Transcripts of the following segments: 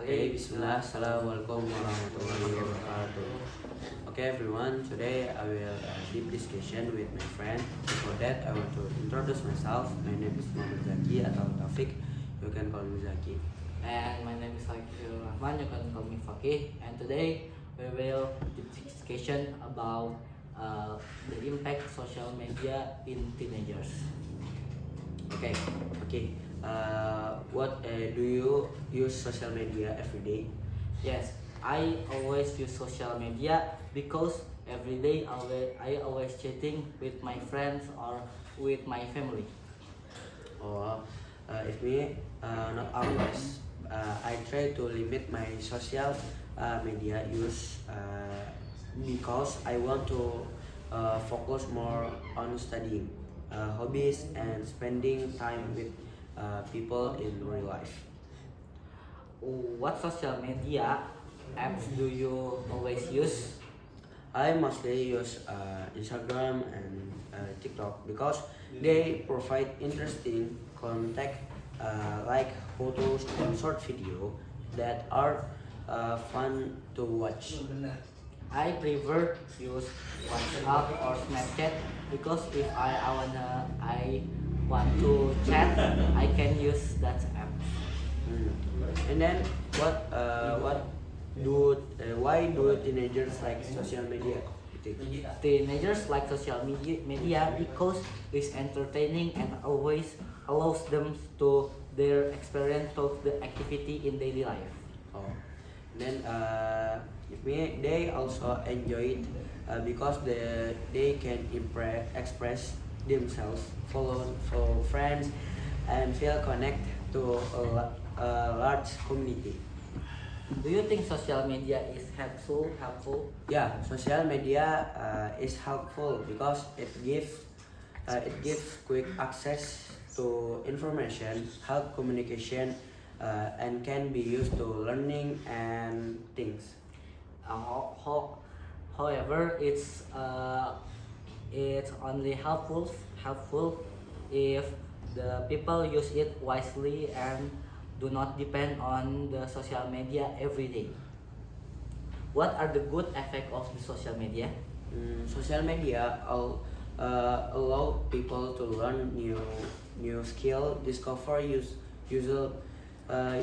Okay, Bismillah, Assalamualaikum warahmatullahi wabarakatuh. Okay, everyone, today I will deep discussion with my friend. Before that, I want to introduce myself. My name is Muhammad Zaki atau Taufik. You can call me Zaki. And my name is Fakir Rahman, you can call me Fakih. And today we will deep discussion about the impact social media in teenagers. Okay. What do you use social media every day? Yes, I always use social media because every day I always chatting with my friends or with my family. Or if me, not always. I try to limit my social media use because I want to focus more on studying, hobbies, and spending time with people in real life. What social media apps do you always use? I mostly use Instagram and TikTok because they provide interesting content like photos and short video that are fun to watch. I prefer use WhatsApp or Snapchat because if I want to chat, I can use that app. Mm. And then what do why do teenagers like social media? You think? Teenagers like social media because it's entertaining and always allows them to their experience of the activity in daily life. Oh. Then if me, they also enjoy it because they can express themselves, follow friends, and feel connected to a large community. Do you think social media is helpful? Yeah, social media is helpful because it gives quick access to information, help communication, and can be used to learning and things. However, it's only helpful if the people use it wisely and do not depend on the social media every day. What are the good effects of the social media? Social media allow people to learn new skill, discover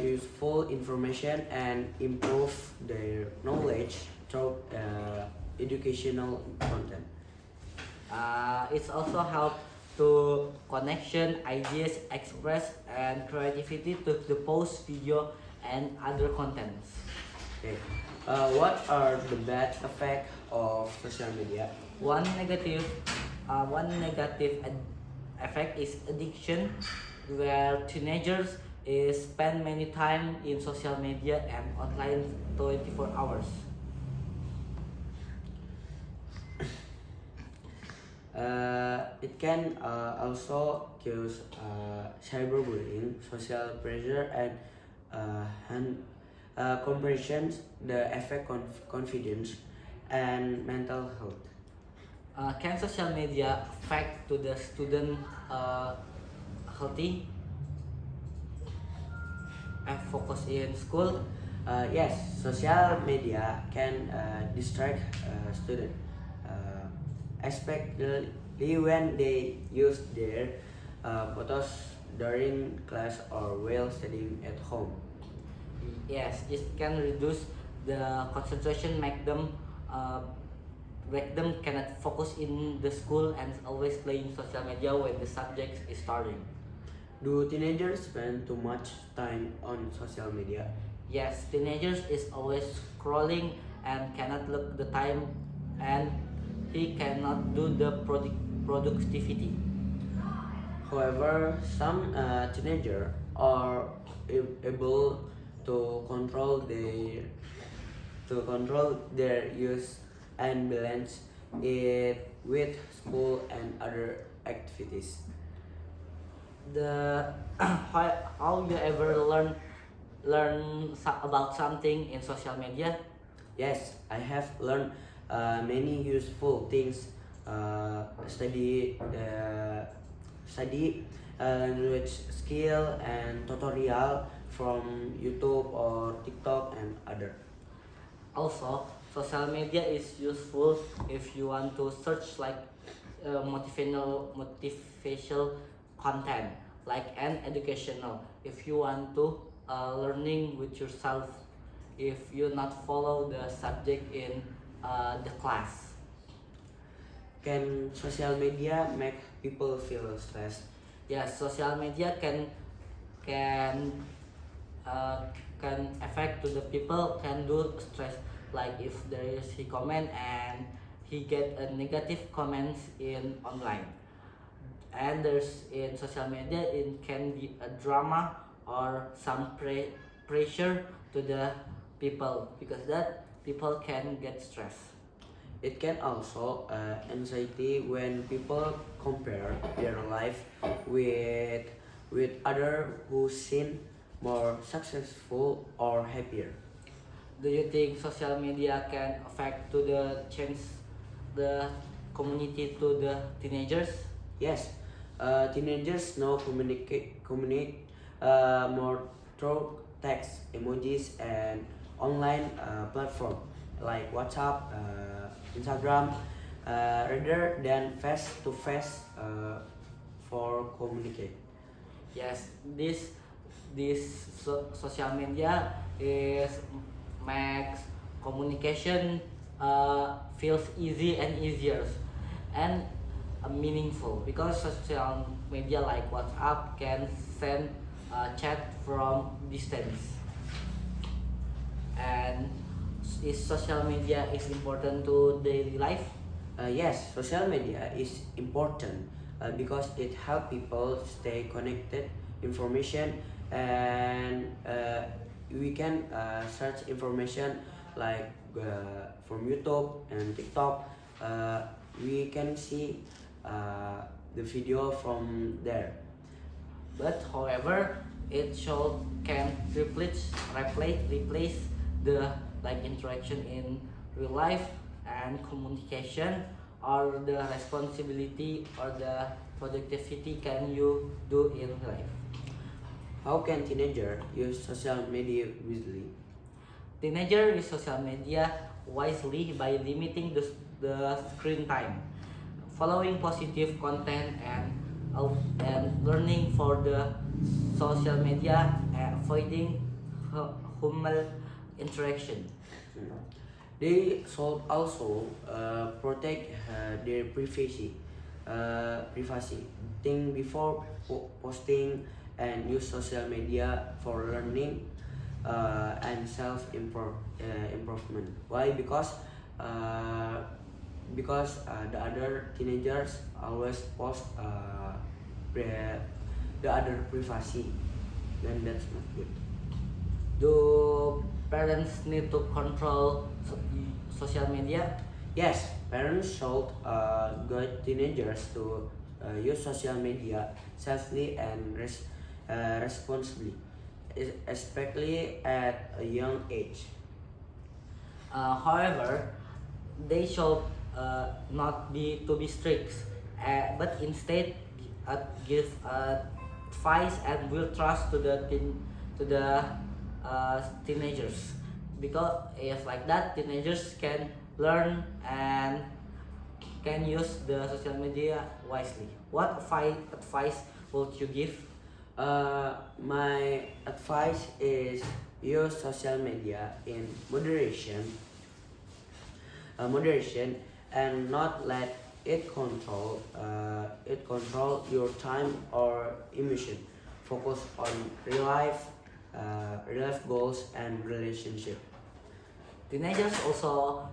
useful information, and improve their knowledge through educational content. It's also help to connection, ideas, express, and creativity to the post video and other contents. Okay. What are the bad effect of social media? One negative, effect is addiction, where teenagers spend many time in social media and online 24 hours. It can also cause cyberbullying, social pressure, and compressions the affect confidence and mental health. Can social media affect to the student healthy and focus in school? Yes, social media can distract students, especially when they use their photos during class or while studying at home. Yes, it can reduce the concentration, uh, make them cannot focus in the school and always playing social media when the subject is starting. Do teenagers spend too much time on social media? Yes, teenagers is always scrolling and cannot look the time, and he cannot do the productivity. However, some teenagers are able to control their use and balance it with school and other activities. The how you ever about something in social media? Yes, I have learned many useful things. Study language skill and tutorial from YouTube or TikTok and other. Also, social media is useful if you want to search like motivational content, like and educational. If you want to learning with yourself, if you not follow the subject in the class. Can social media make people feel stressed? Yes, social media can uh, can affect to the people, can do stress, like if there is he comment and he get a negative comments in online, and there's in social media it can be a drama or some pressure to the people, because that people can get stress. It can also anxiety when people compare their life with other who seem more successful or happier. Do you think social media can affect to the change the community to the teenagers? Yes, teenagers now communicate more through text, emojis, and online platform like WhatsApp, Instagram, rather than face to face for communicate. Yes, this social media is makes communication feels easy and easier and meaningful, because social media like WhatsApp can send chat from distance. And is social media is important to daily life? Yes, social media is important because it helps people stay connected, information, and we can search information like from YouTube and TikTok. We can see the video from there. But however, it should can replace the like interaction in real life and communication, or the responsibility or the productivity can you do in life. How can teenager use social media wisely? Teenager use social media wisely by limiting the screen time, following positive content, and learning for the social media, and avoiding human interaction. Mm. They should also protect their privacy. Think before posting and use social media for learning and improvement. Why? Because the other teenagers always post the other privacy, then that's not good. Do parents need to control social media? Yes, parents should guide teenagers to use social media safely and responsibly, especially at a young age. However, they should not be to be strict, but instead give advice and build trust to the teenagers, because if like that, teenagers can learn and can use the social media wisely. What advice would you give? My advice is use social media in moderation, and not let it control your time or emotion. Focus on real life goals and relationship. Teenagers also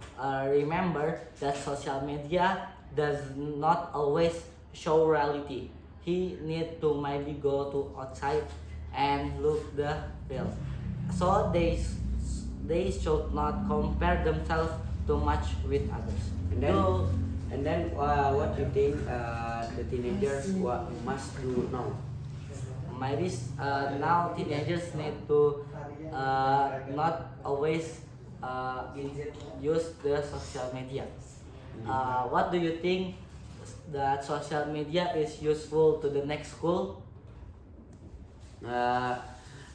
remember that social media does not always show reality. He need to maybe go to outside and look the real. So they should not compare themselves too much with others. And then, So what you think the teenagers what must do now? maybe now teenagers need to not always use the social media. What do you think that social media is useful to the next school? Uh,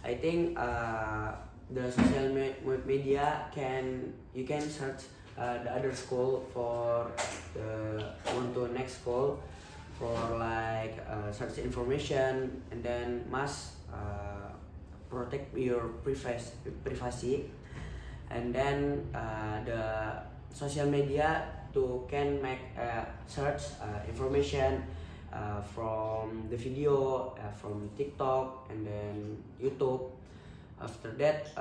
I think the social media you can search the other school for the want to next school for like search information, and then must protect your privacy, and then the social media to can make search information from the video from TikTok and then YouTube. After that,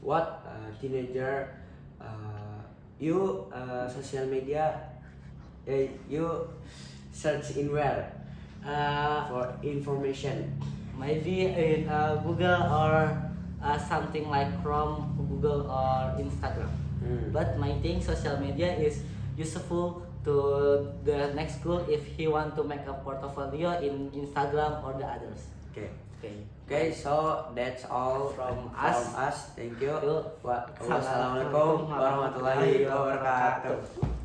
what teenager you social media you search in where for information? Maybe in Google or something like Chrome, Google or Instagram. But my think social media is useful to the next school if he want to make a portfolio in Instagram or the others. Okay. Okay. Okay, so that's all From us. Thank you. Yuk. Wassalamualaikum warahmatullahi wabarakatuh.